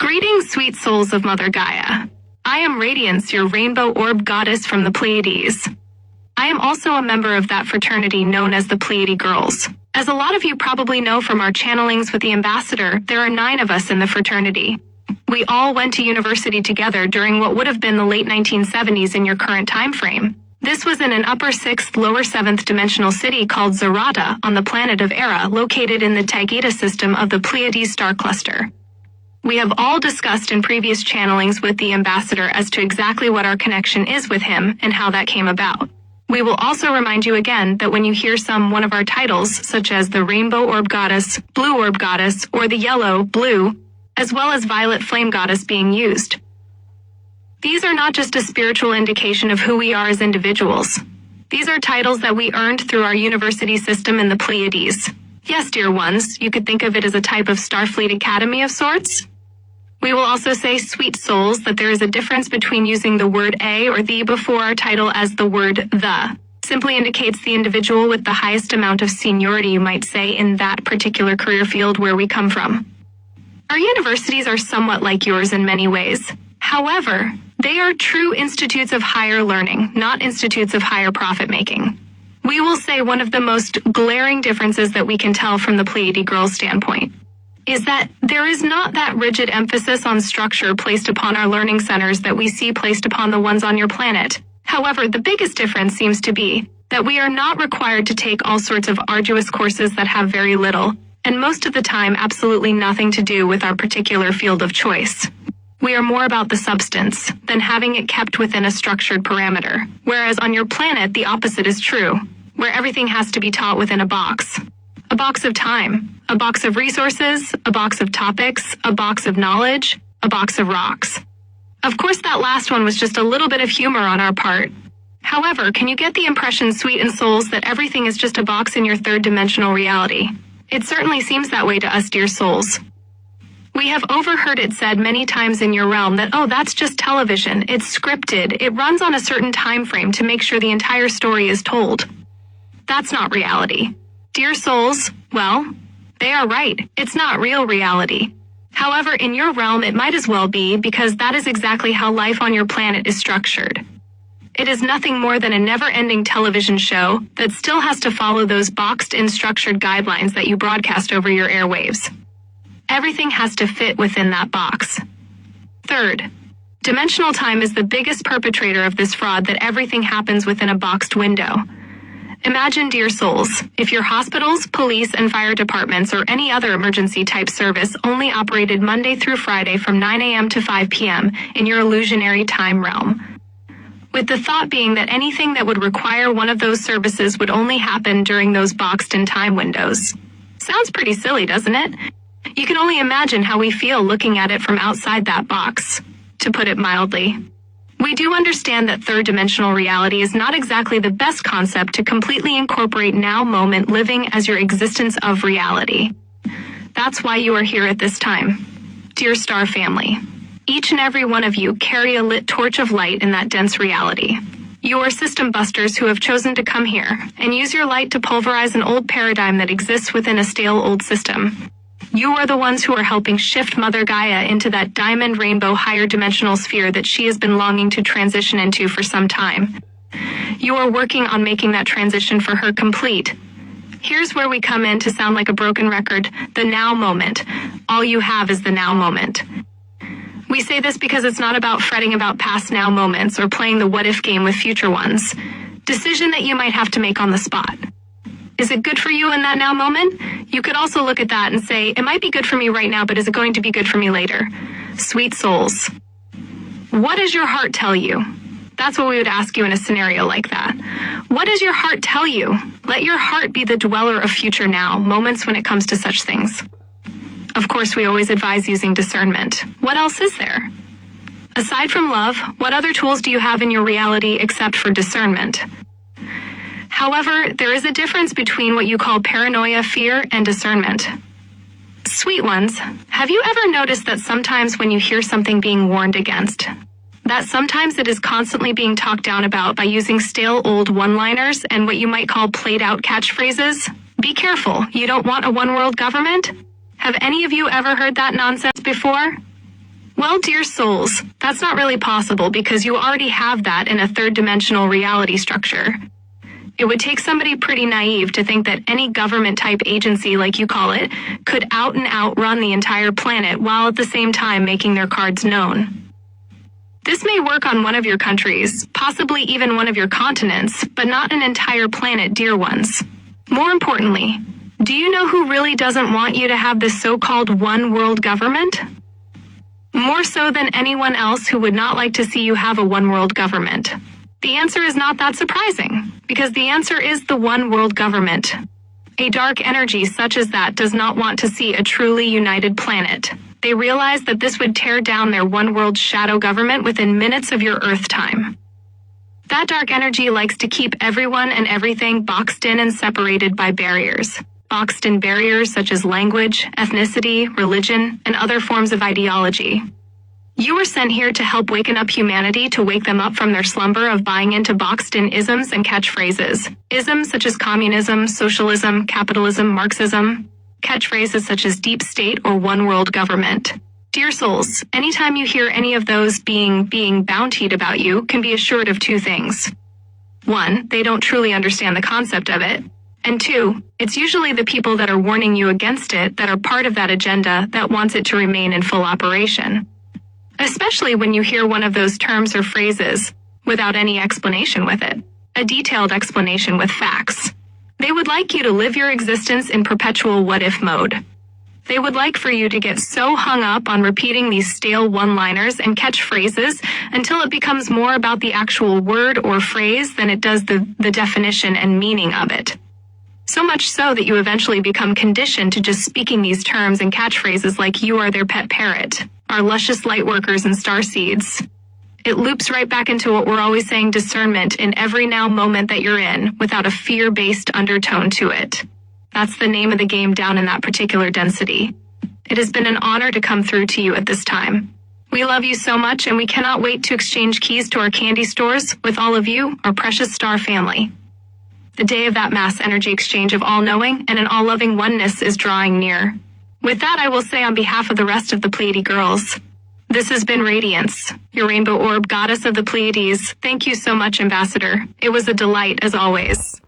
Greetings, sweet souls of Mother Gaia. I am Radiance, your Rainbow Orb Goddess from the Pleiades. I am also a member of that fraternity known as the Pleiady Girlz. As a lot of you probably know from our channelings with the Ambassador, there are 9 of us in the fraternity. We all went to university together during what would have been the late 1970s in your current time frame. This was in an upper 6th, lower 7th dimensional city called Zarata on the planet of Era, located in the Pleiades system of the Pleiades star cluster. We have all discussed in previous channelings with the Ambassador as to exactly what our connection is with him and how that came about. We will also remind you again that when you hear one of our titles, such as the Rainbow Orb Goddess, Blue Orb Goddess, or the Yellow, Blue, as well as Violet Flame Goddess being used, these are not just a spiritual indication of who we are as individuals. These are titles that we earned through our university system in the Pleiades. Yes, dear ones, you could think of it as a type of Starfleet Academy of sorts. We will also say, sweet souls, that there is a difference between using the word a or the before our title as the word the. Simply indicates the individual with the highest amount of seniority, you might say, in that particular career field where we come from. Our universities are somewhat like yours in many ways. However, they are true institutes of higher learning, not institutes of higher profit-making. We will say one of the most glaring differences that we can tell from the Pleiady Girlz standpoint is that there is not that rigid emphasis on structure placed upon our learning centers that we see placed upon the ones on your planet. However, the biggest difference seems to be that we are not required to take all sorts of arduous courses that have very little, and most of the time absolutely nothing to do with our particular field of choice. We are more about the substance than having it kept within a structured parameter, whereas on your planet the opposite is true, where everything has to be taught within a box. A box of time, a box of resources, a box of topics, a box of knowledge, a box of rocks. Of course, that last one was just a little bit of humor on our part. However, can you get the impression, sweet and souls, that everything is just a box in your third-dimensional reality? It certainly seems that way to us, dear souls. We have overheard it said many times in your realm that, oh, that's just television, it's scripted, it runs on a certain time frame to make sure the entire story is told. That's not reality. Dear souls, well, they are right. It's not real reality. However, in your realm it might as well be, because that is exactly how life on your planet is structured. It is nothing more than a never-ending television show that still has to follow those boxed-in structured guidelines that you broadcast over your airwaves. Everything has to fit within that box. Third, dimensional time is the biggest perpetrator of this fraud that everything happens within a boxed window. Imagine, dear souls, if your hospitals, police, and fire departments or any other emergency type service only operated Monday through Friday from 9 a.m. to 5 p.m. in your illusionary time realm, with the thought being that anything that would require one of those services would only happen during those boxed-in time windows. Sounds pretty silly, doesn't it? You can only imagine how we feel looking at it from outside that box, to put it mildly. We do understand that third-dimensional reality is not exactly the best concept to completely incorporate now-moment living as your existence of reality. That's why you are here at this time. Dear Star Family, each and every one of you carry a lit torch of light in that dense reality. You are system busters who have chosen to come here and use your light to pulverize an old paradigm that exists within a stale old system. You are the ones who are helping shift Mother Gaia into that diamond rainbow higher dimensional sphere that she has been longing to transition into for some time. You are working on making that transition for her complete. Here's where we come in to sound like a broken record, the now moment. All you have is the now moment. We say this because it's not about fretting about past now moments or playing the what if game with future ones. Decision that you might have to make on the spot. Is it good for you in that now moment? You could also look at that and say, it might be good for me right now, but is it going to be good for me later? Sweet souls. What does your heart tell you? That's what we would ask you in a scenario like that. What does your heart tell you? Let your heart be the dweller of future now, moments when it comes to such things. Of course, we always advise using discernment. What else is there? Aside from love, what other tools do you have in your reality except for discernment? However, there is a difference between what you call paranoia, fear, and discernment. Sweet ones, have you ever noticed that sometimes when you hear something being warned against, that sometimes it is constantly being talked down about by using stale old one-liners and what you might call played-out catchphrases? Be careful, you don't want a one-world government? Have any of you ever heard that nonsense before? Well, dear souls, that's not really possible because you already have that in a third-dimensional reality structure. It would take somebody pretty naive to think that any government-type agency, like you call it, could out and out run the entire planet while at the same time making their cards known. This may work on one of your countries, possibly even one of your continents, but not an entire planet, dear ones. More importantly, do you know who really doesn't want you to have this so-called one world government? More so than anyone else who would not like to see you have a one world government. The answer is not that surprising, because the answer is the one world government. A dark energy such as that does not want to see a truly united planet. They realize that this would tear down their one world shadow government within minutes of your Earth time. That dark energy likes to keep everyone and everything boxed in and separated by barriers. Boxed in barriers such as language, ethnicity, religion, and other forms of ideology. You were sent here to help waken up humanity to wake them up from their slumber of buying into boxed-in isms and catchphrases. Isms such as communism, socialism, capitalism, Marxism. Catchphrases such as deep state or one world government. Dear souls, anytime you hear any of those being bountied about you, can be assured of two things. 1, they don't truly understand the concept of it. And 2, it's usually the people that are warning you against it that are part of that agenda that wants it to remain in full operation. Especially when you hear one of those terms or phrases without any explanation with it. A detailed explanation with facts. They would like you to live your existence in perpetual what-if mode. They would like for you to get so hung up on repeating these stale one-liners and catchphrases until it becomes more about the actual word or phrase than it does the definition and meaning of it. So much so that you eventually become conditioned to just speaking these terms and catchphrases like you are their pet parrot, our luscious lightworkers and starseeds. It loops right back into what we're always saying, discernment in every now moment that you're in, without a fear-based undertone to it. That's the name of the game down in that particular density. It has been an honor to come through to you at this time. We love you so much, and we cannot wait to exchange keys to our candy stores with all of you, our precious star family. The day of that mass energy exchange of all-knowing and an all-loving oneness is drawing near. With that, I will say on behalf of the rest of the Pleiady Girls, this has been Radiance, your Rainbow Orb Goddess of the Pleiades. Thank you so much, Ambassador. It was a delight as always.